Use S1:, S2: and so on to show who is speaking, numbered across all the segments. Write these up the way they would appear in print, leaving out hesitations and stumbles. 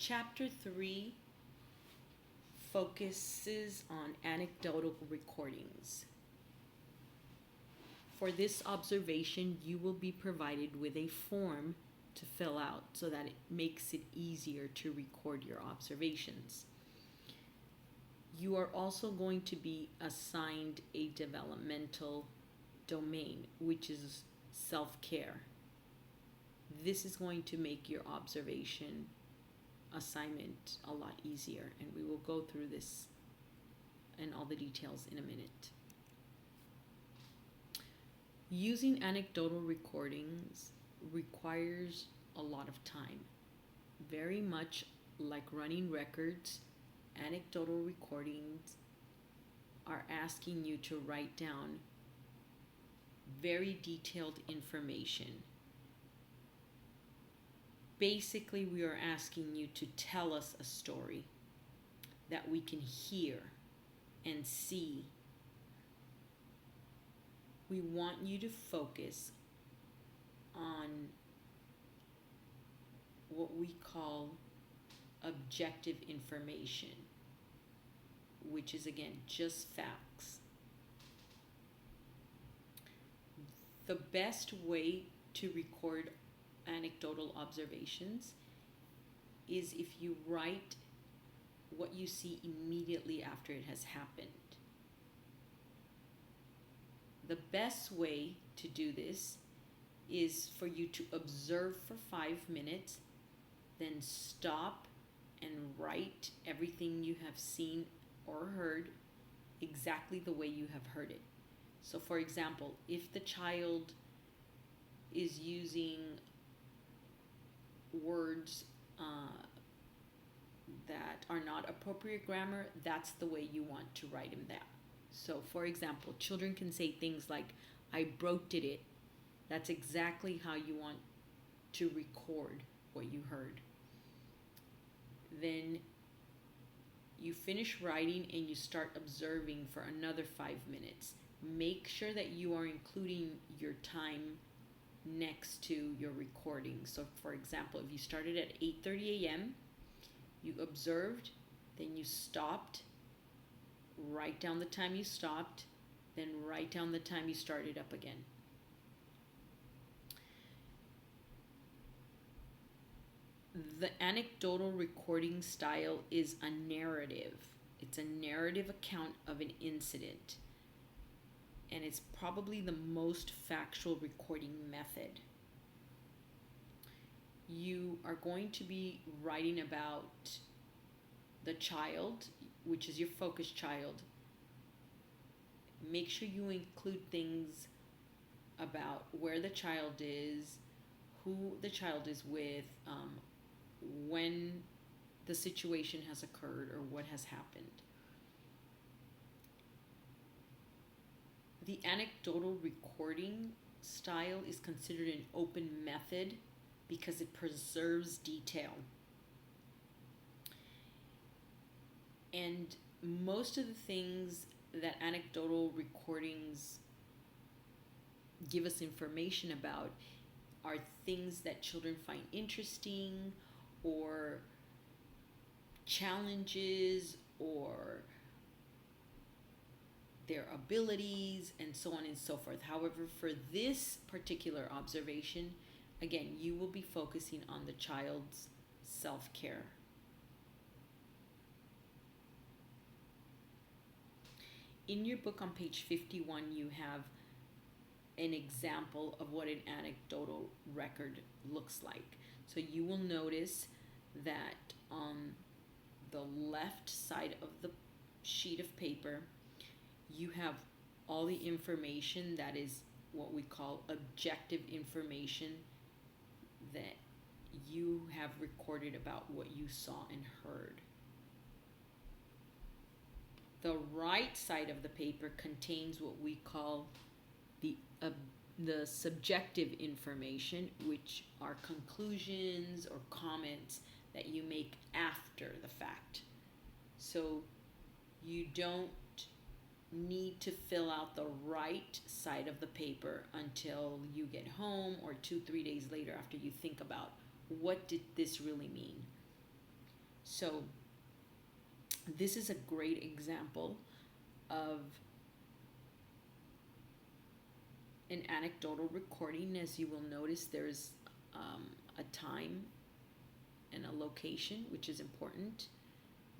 S1: Chapter 3 focuses on anecdotal recordings. For this observation, you will be provided with a form to fill out so that it makes it easier to record your observations. You are also going to be assigned a developmental domain, which is self-care. This is going to make your observation assignment a lot easier, and we will go through this and all the details in a minute. Using anecdotal recordings requires a lot of time. Very much like running records, anecdotal recordings are asking you to write down very detailed information. Basically, we are asking you to tell us a story that we can hear and see. We want you to focus on what we call objective information, which is again just facts. The best way to record anecdotal observations is if you write what you see immediately after it has happened. The best way to do this is for you to observe for 5 minutes, then stop and write everything you have seen or heard exactly the way you have heard it. So for example, if the child is using words that are not appropriate grammar, that's the way you want to write them down. So for example, children can say things like, I broke it. That's exactly how you want to record what you heard. Then you finish writing and you start observing for another 5 minutes. Make sure that you are including your time next to your recording. So for example, if you started at 8:30 a.m., you observed, then you stopped, write down the time you stopped, then write down the time you started up again. The anecdotal recording style is a narrative. It's a narrative account of an incident, and it's probably the most factual recording method. You are going to be writing about the child, which is your focus child. Make sure you include things about where the child is, who the child is with, when the situation has occurred or what has happened. The anecdotal recording style is considered an open method because it preserves detail. And most of the things that anecdotal recordings give us information about are things that children find interesting, or challenges, or their abilities, and so on and so forth. However, for this particular observation, again, you will be focusing on the child's self-care. In your book on page 51, you have an example of what an anecdotal record looks like. So you will notice that on the left side of the sheet of paper, you have all the information that is what we call objective information that you have recorded about what you saw and heard. The right side of the paper contains what we call the subjective information, which are conclusions or comments that you make after the fact. So you don't need to fill out the right side of the paper until you get home or 2-3 days later after you think about what did this really mean. So this is a great example of an anecdotal recording. As you will notice, there's a time and a location, which is important.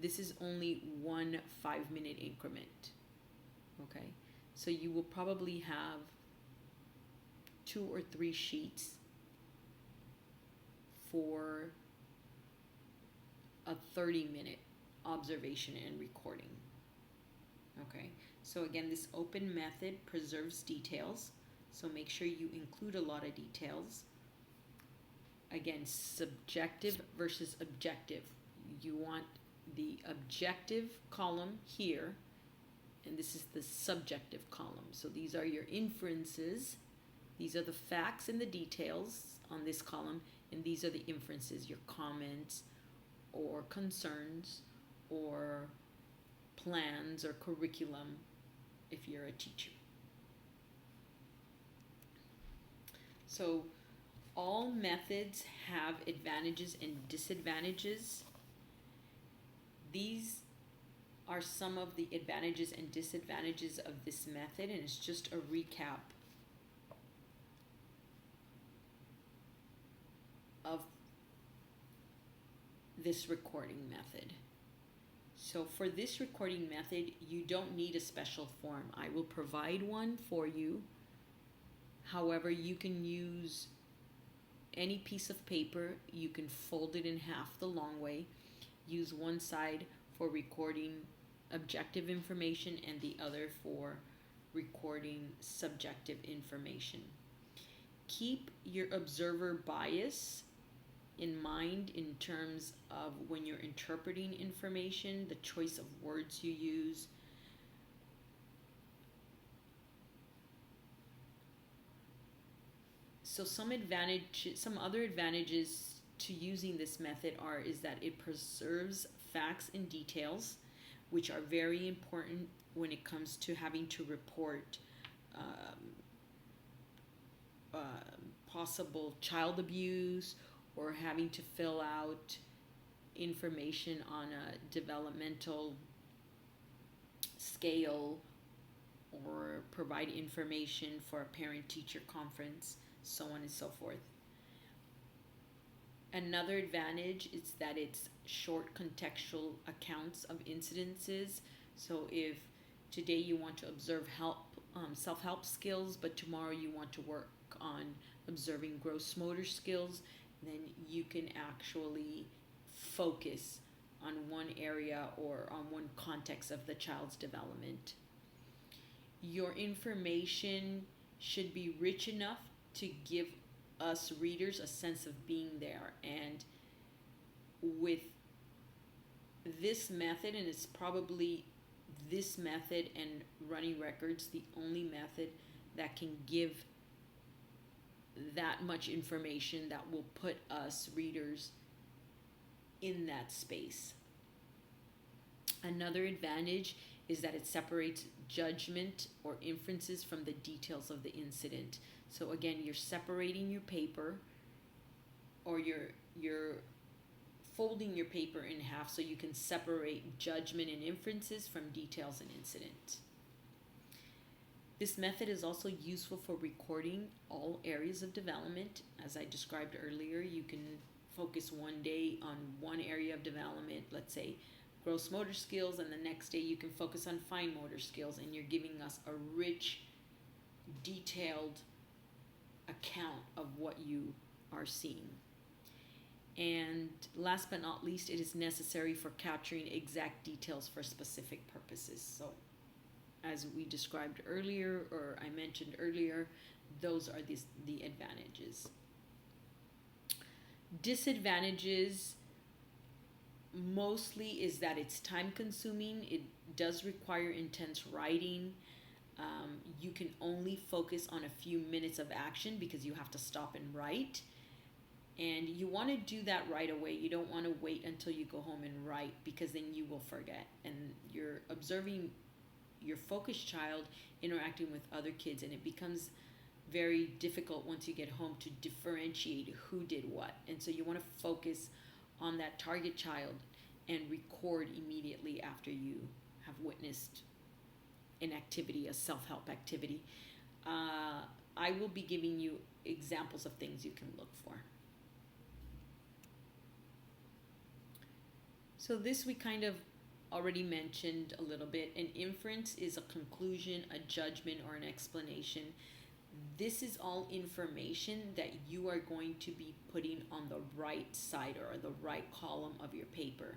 S1: This is only one 5-minute increment. Okay, so you will probably have 2 or 3 sheets for a 30-minute observation and recording. Okay, so again, this open method preserves details, so make sure you include a lot of details. Again, subjective versus objective. You want the objective column here, and this is the subjective column. So these are your inferences. These are the facts and the details on this column, and these are the inferences, your comments or concerns or plans or curriculum if you're a teacher. So all methods have advantages and disadvantages. These are some of the advantages and disadvantages of this method, and it's just a recap of this recording method. So for this recording method, you don't need a special form. I will provide one for you. However, you can use any piece of paper. You can fold it in half the long way. Use one side for recording objective information and the other for recording subjective information. Keep your observer bias in mind in terms of when you're interpreting information, the choice of words you use. So some other advantages to using this method is that it preserves facts and details, which are very important when it comes to having to report possible child abuse, or having to fill out information on a developmental scale, or provide information for a parent-teacher conference, so on and so forth. Another advantage is that it's short contextual accounts of incidences. So if today you want to observe self-help skills, but tomorrow you want to work on observing gross motor skills, then you can actually focus on one area or on one context of the child's development. Your information should be rich enough to give us readers a sense of being there. And with this method, and it's probably this method and running records the only method that can give that much information that will put us readers in that space. Another advantage is that it separates judgment or inferences from the details of the incident. So again, you're separating your paper, or you're folding your paper in half so you can separate judgment and inferences from details and incident. This method is also useful for recording all areas of development. As I described earlier, you can focus one day on one area of development, let's say gross motor skills, and the next day you can focus on fine motor skills, and you're giving us a rich, detailed account of what you are seeing. And last but not least, it is necessary for capturing exact details for specific purposes. So as we described earlier, or I mentioned earlier, those are the advantages. Disadvantages mostly is that it's time consuming. It does require intense writing. You can only focus on a few minutes of action because you have to stop and write. And you want to do that right away. You don't want to wait until you go home and write, because then you will forget. And you're observing your focused child interacting with other kids, and it becomes very difficult once you get home to differentiate who did what. And so you want to focus on that target child and record immediately after you have witnessed an activity, a self-help activity. I will be giving you examples of things you can look for. So this we kind of already mentioned a little bit. An inference is a conclusion, a judgment, or an explanation. This is all information that you are going to be putting on the right side or the right column of your paper.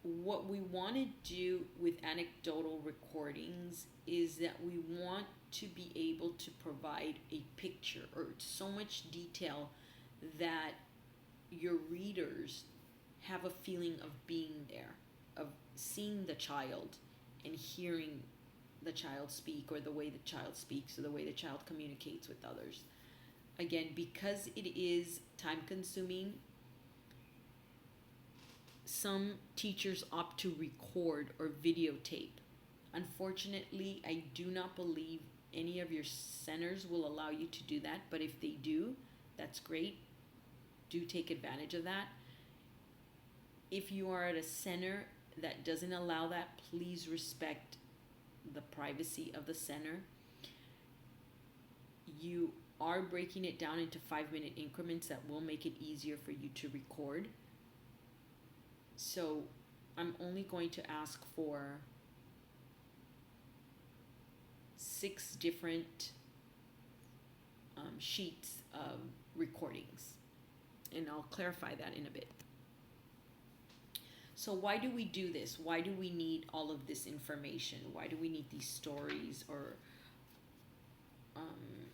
S1: What we want to do with anecdotal recordings is that we want to be able to provide a picture or so much detail that your readers have a feeling of being there, of seeing the child and hearing the child speak, or the way the child speaks, or the way the child communicates with others. Again, because it is time consuming, some teachers opt to record or videotape. Unfortunately, I do not believe any of your centers will allow you to do that, but if they do, that's great. Do take advantage of that. If you are at a center that doesn't allow that, please respect the privacy of the center. You are breaking it down into 5-minute increments that will make it easier for you to record. So I'm only going to ask for 6 different sheets of recordings, and I'll clarify that in a bit. So why do we do this? Why do we need all of this information? Why do we need these stories or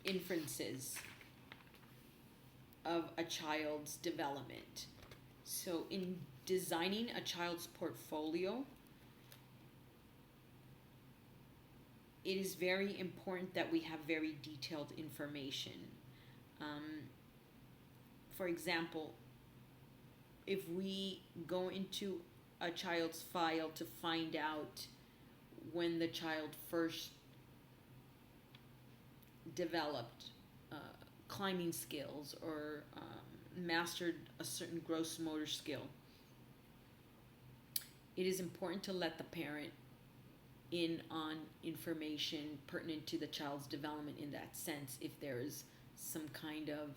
S1: inferences of a child's development? So in designing a child's portfolio, it is very important that we have very detailed information. For example, if we go into a child's file to find out when the child first developed climbing skills or mastered a certain gross motor skill, it is important to let the parent in on information pertinent to the child's development in that sense if there is some kind of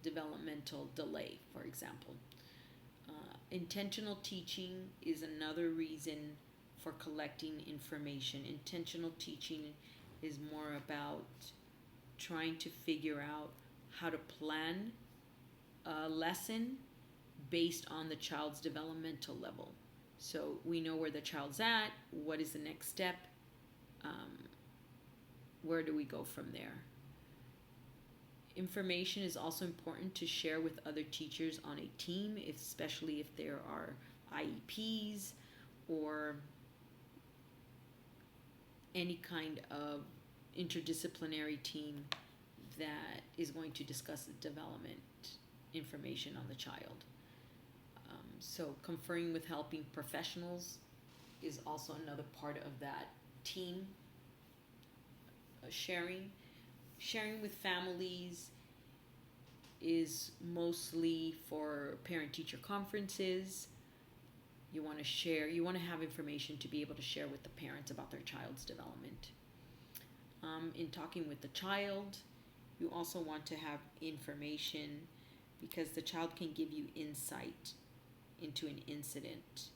S1: developmental delay, for example. Intentional teaching is another reason for collecting information. Intentional teaching is more about trying to figure out how to plan a lesson based on the child's developmental level. So we know where the child's at, what is the next step, where do we go from there? Information is also important to share with other teachers on a team, especially if there are IEPs or any kind of interdisciplinary team that is going to discuss the development information on the child. So conferring with helping professionals is also another part of that team. Sharing with families is mostly for parent-teacher conferences. You want to have information to be able to share with the parents about their child's development. In talking with the child, you also want to have information because the child can give you insight into an incident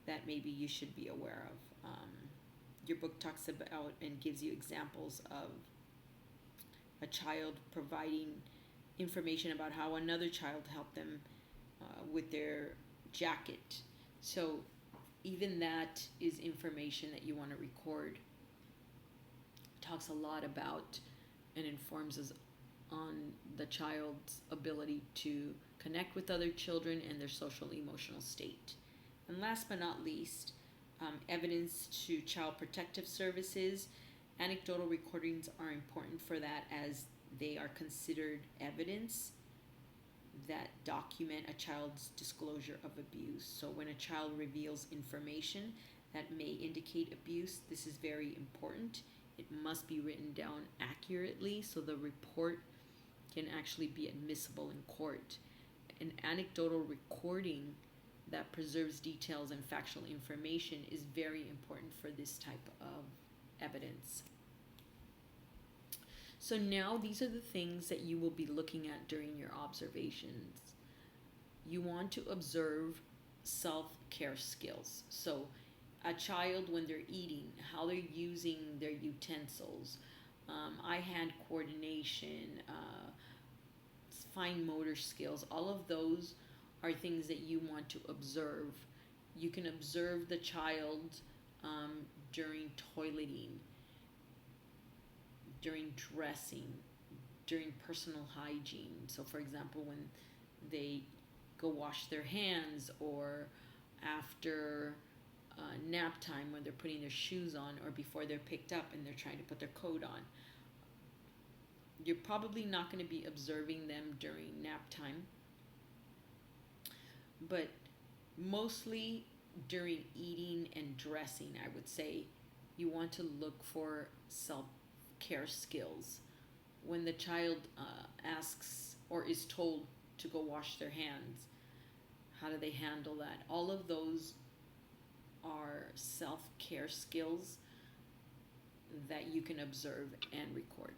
S1: that maybe you should be aware of. Your book talks about and gives you examples of a child providing information about how another child helped them with their jacket. So even that is information that you want to record. It talks a lot about and informs us on the child's ability to connect with other children and their social emotional state. And last but not least, evidence to child protective services. Anecdotal recordings are important for that as they are considered evidence that document a child's disclosure of abuse. So when a child reveals information that may indicate abuse, this is very important. It must be written down accurately so the report can actually be admissible in court. an anecdotal recording that preserves details and factual information is very important for this type of evidence. So now these are the things that you will be looking at during your observations. You want to observe self-care skills. So a child, when they're eating, how they're using their utensils, eye-hand coordination, fine motor skills, all of those are things that you want to observe. You can observe the child during toileting, during dressing, during personal hygiene. So for example, when they go wash their hands, or after nap time when they're putting their shoes on, or before they're picked up and they're trying to put their coat on. You're probably not going to be observing them during nap time, but mostly during eating and dressing, I would say you want to look for self-care skills. When the child asks or is told to go wash their hands, how do they handle that? All of those are self-care skills that you can observe and record.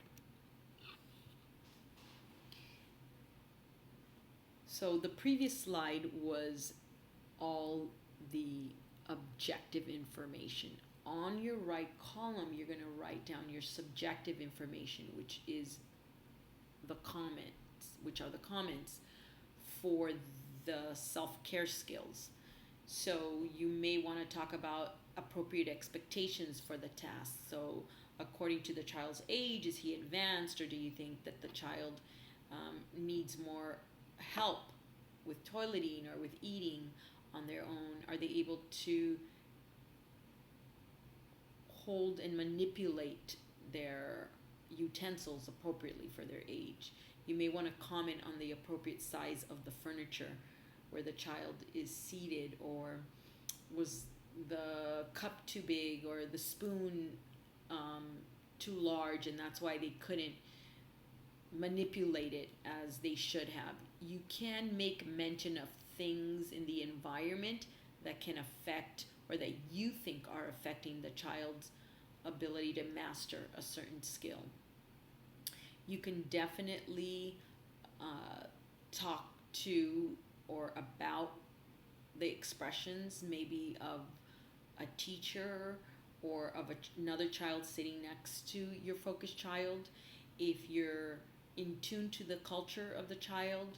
S1: So the previous slide was all the objective information. On your right column, you're going to write down your subjective information, which is the comments, which are the comments for the self-care skills. So you may want to talk about appropriate expectations for the task. So according to the child's age, is he advanced, or do you think that the child needs more help with toileting or with eating on their own? Are they able to hold and manipulate their utensils appropriately for their age? You may want to comment on the appropriate size of the furniture where the child is seated, or was the cup too big or the spoon too large, and that's why they couldn't manipulate it as they should have. You can make mention of things in the environment that can affect, or that you think are affecting, the child's ability to master a certain skill. You can definitely talk to or about the expressions maybe of a teacher or of another child sitting next to your focus child. If you're in tune to the culture of the child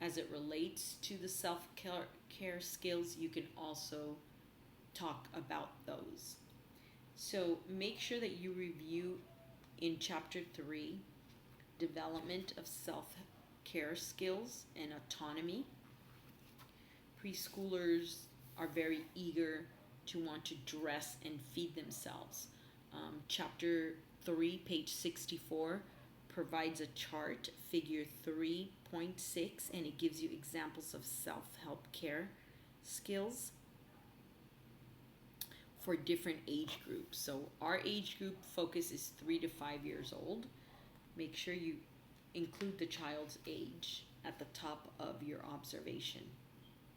S1: as it relates to the self-care skills, you can also talk about those. So make sure that you review in Chapter 3, development of self-care skills and autonomy. Preschoolers are very eager to want to dress and feed themselves. Chapter 3, page 64, provides a chart, figure 3.6, and it gives you examples of self-help care skills for different age groups. So our age group focus is 3 to 5 years old. Make sure you include the child's age at the top of your observation.